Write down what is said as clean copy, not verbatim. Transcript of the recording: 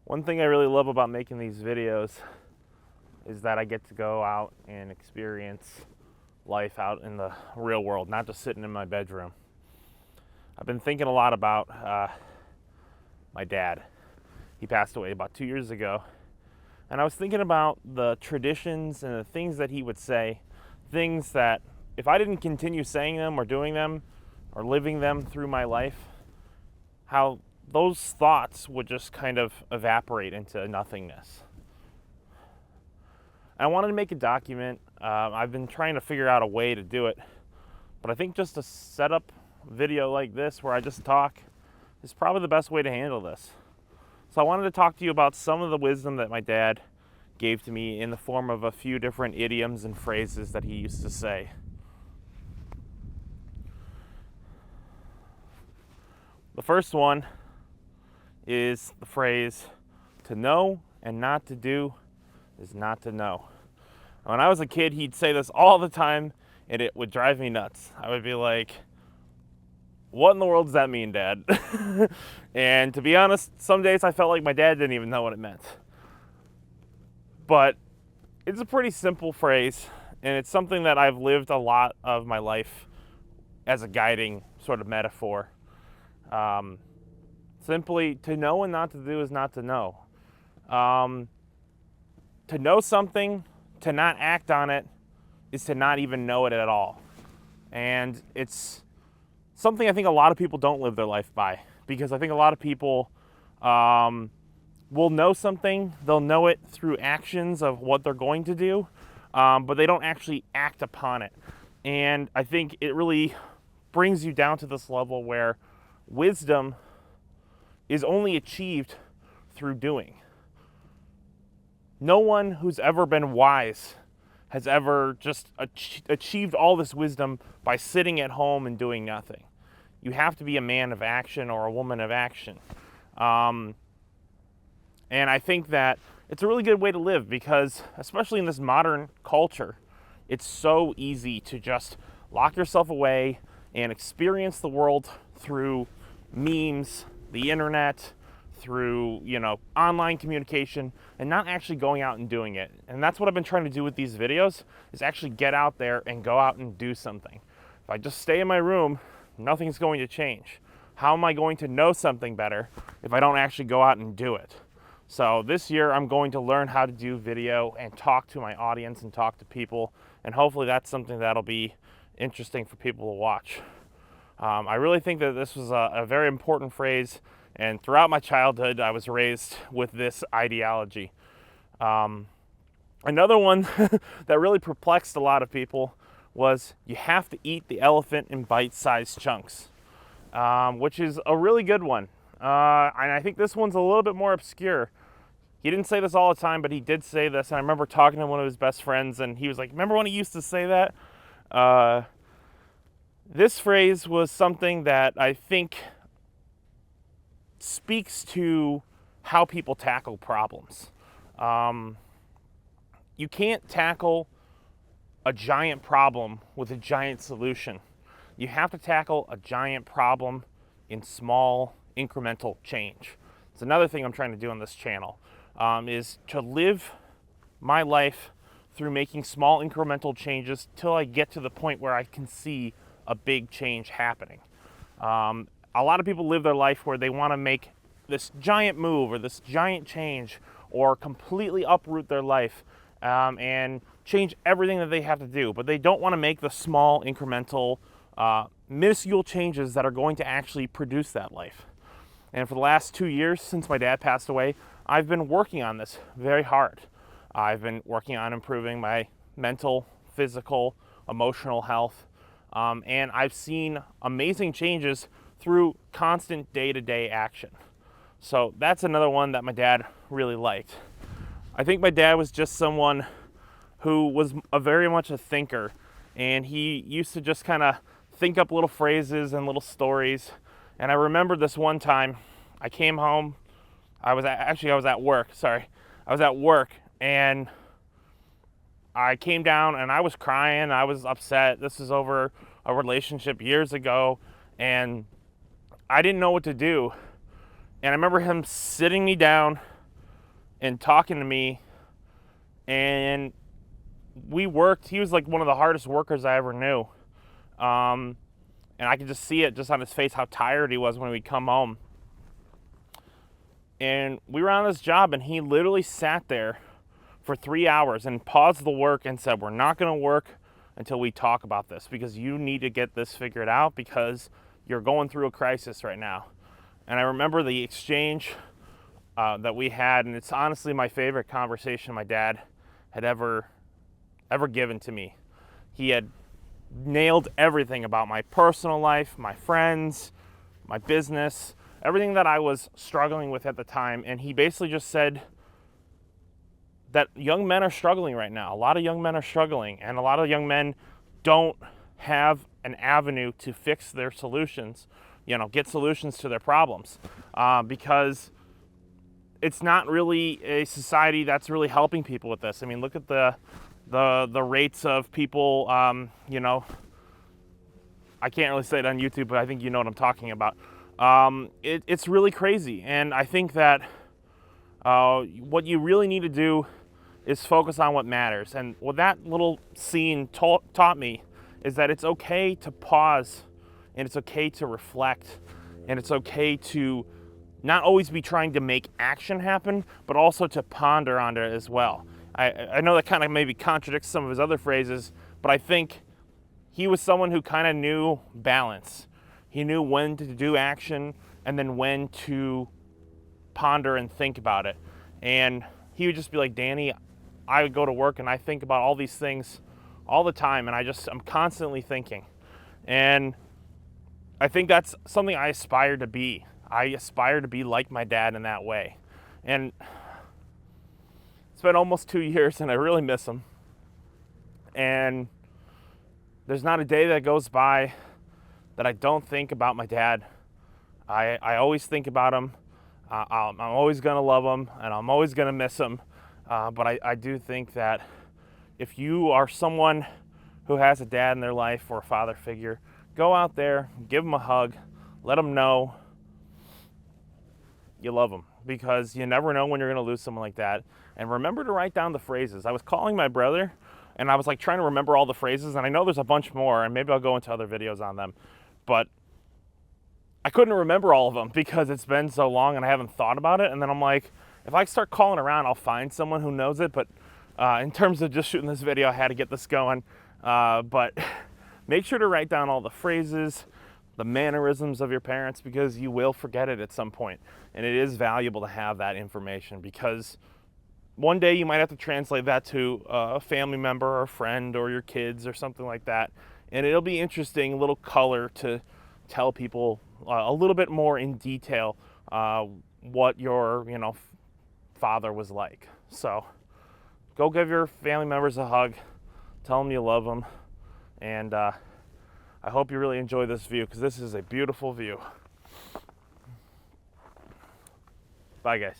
One thing I really love about making these videos is that I get to go out and experience life out in the real world, not just sitting in my bedroom. I've been thinking a lot about my dad. He passed away about 2 years ago. And I was thinking about the traditions and the things that he would say, things that if I didn't continue saying them or doing them or living them through my life, how those thoughts would just kind of evaporate into nothingness. I wanted to make a document. I've been trying to figure out a way to do it, but I think just a setup video like this where I just talk is probably the best way to handle this. So I wanted to talk to you about some of the wisdom that my dad gave to me in the form of a few different idioms and phrases that he used to say. The first one is the phrase, "To know and not to do is not to know." When I was a kid, he'd say this all the time, and it would drive me nuts. I would be like, what in the world does that mean, Dad? And to be honest, some days I felt like my dad didn't even know what it meant. But it's a pretty simple phrase, and it's something that I've lived a lot of my life as a guiding sort of metaphor. Simply, to know and not to do is not to know. To know something, to not act on it, is to not even know it at all. And it's something I think a lot of people don't live their life by, because I think a lot of people will know something, they'll know it through actions of what they're going to do, but they don't actually act upon it. And I think it really brings you down to this level where wisdom is only achieved through doing. No one who's ever been wise has ever just achieved all this wisdom by sitting at home and doing nothing. You have to be a man of action or a woman of action. And I think that it's a really good way to live because, especially in this modern culture, it's so easy to just lock yourself away and experience the world through memes, the internet, through, online communication, and not actually going out and doing it. And that's what I've been trying to do with these videos, is actually get out there and go out and do something. If I just stay in my room, nothing's going to change. How am I going to know something better if I don't actually go out and do it? So this year I'm going to learn how to do video and talk to my audience and talk to people, and hopefully that's something that'll be interesting for people to watch. I really think that this was a very important phrase, and throughout my childhood I was raised with this ideology. Another one that really perplexed a lot of people was, you have to eat the elephant in bite-sized chunks, which is a really good one. And I think this one's a little bit more obscure. He didn't say this all the time, but he did say this. And I remember talking to one of his best friends, and he was like, remember when he used to say that? This phrase was something that I think speaks to how people tackle problems. You can't tackle a giant problem with a giant solution. You have to tackle a giant problem in small incremental change. It's another thing I'm trying to do on this channel, is to live my life through making small incremental changes till I get to the point where I can see a big change happening. A lot of people live their life where they want to make this giant move or this giant change, or completely uproot their life and change everything that they have to do, but they don't want to make the small incremental minuscule changes that are going to actually produce that life. And for the last 2 years since my dad passed away, I've been working on this very hard. I've been working on improving my mental, physical, emotional health, and I've seen amazing changes through constant day-to-day action. So that's another one that my dad really liked. I think my dad was just someone who was very much a thinker, and he used to just kind of think up little phrases and little stories. And I remember this one time I came home. I was at work. I was at work, and I came down and I was crying. I was upset. This is over a relationship years ago, and I didn't know what to do. And I remember him sitting me down and talking to me, and we worked. He was like one of the hardest workers I ever knew. And I could just see it just on his face how tired he was when we'd come home. And we were on this job, and he literally sat there for 3 hours and paused the work and said, "We're not going to work until we talk about this, because you need to get this figured out, because you're going through a crisis right now." And I remember the exchange that we had, and it's honestly my favorite conversation my dad had ever given to me. He had nailed everything about my personal life, my friends, my business, everything that I was struggling with at the time. And he basically just said that young men are struggling right now. A lot of young men are struggling, and a lot of young men don't have an avenue to fix their solutions, get solutions to their problems, because it's not really a society that's really helping people with this. I mean, look at the rates of people, I can't really say it on YouTube, but I think you know what I'm talking about. It's really crazy. And I think that what you really need to do is focus on what matters. And what that little scene taught me is that it's okay to pause, and it's okay to reflect, and it's okay to not always be trying to make action happen, but also to ponder on it as well. I know that kind of maybe contradicts some of his other phrases, but I think he was someone who kind of knew balance. He knew when to do action and then when to ponder and think about it. And he would just be like, "Danny, I would go to work and I think about all these things all the time, and I'm constantly thinking." And I think that's something I aspire to be. I aspire to be like my dad in that way. And it's been almost 2 years, and I really miss him. And there's not a day that goes by that I don't think about my dad. I always think about him. I'm always going to love him, and I'm always going to miss him. But I do think that if you are someone who has a dad in their life or a father figure, go out there, give them a hug, let them know you love them, because you never know when you're going to lose someone like that. And remember to write down the phrases. I was calling my brother, and I was like trying to remember all the phrases, and I know there's a bunch more, and maybe I'll go into other videos on them, but I couldn't remember all of them because it's been so long and I haven't thought about it. And then I'm like, if I start calling around, I'll find someone who knows it. But in terms of just shooting this video, I had to get this going. But make sure to write down all the phrases, the mannerisms of your parents, because you will forget it at some point. And it is valuable to have that information, because one day you might have to translate that to a family member or a friend or your kids or something like that. And it'll be interesting, a little color to tell people a little bit more in detail what your father was like. So go give your family members a hug, tell them you love them, and I hope you really enjoy this view, because this is a beautiful view. Bye, guys.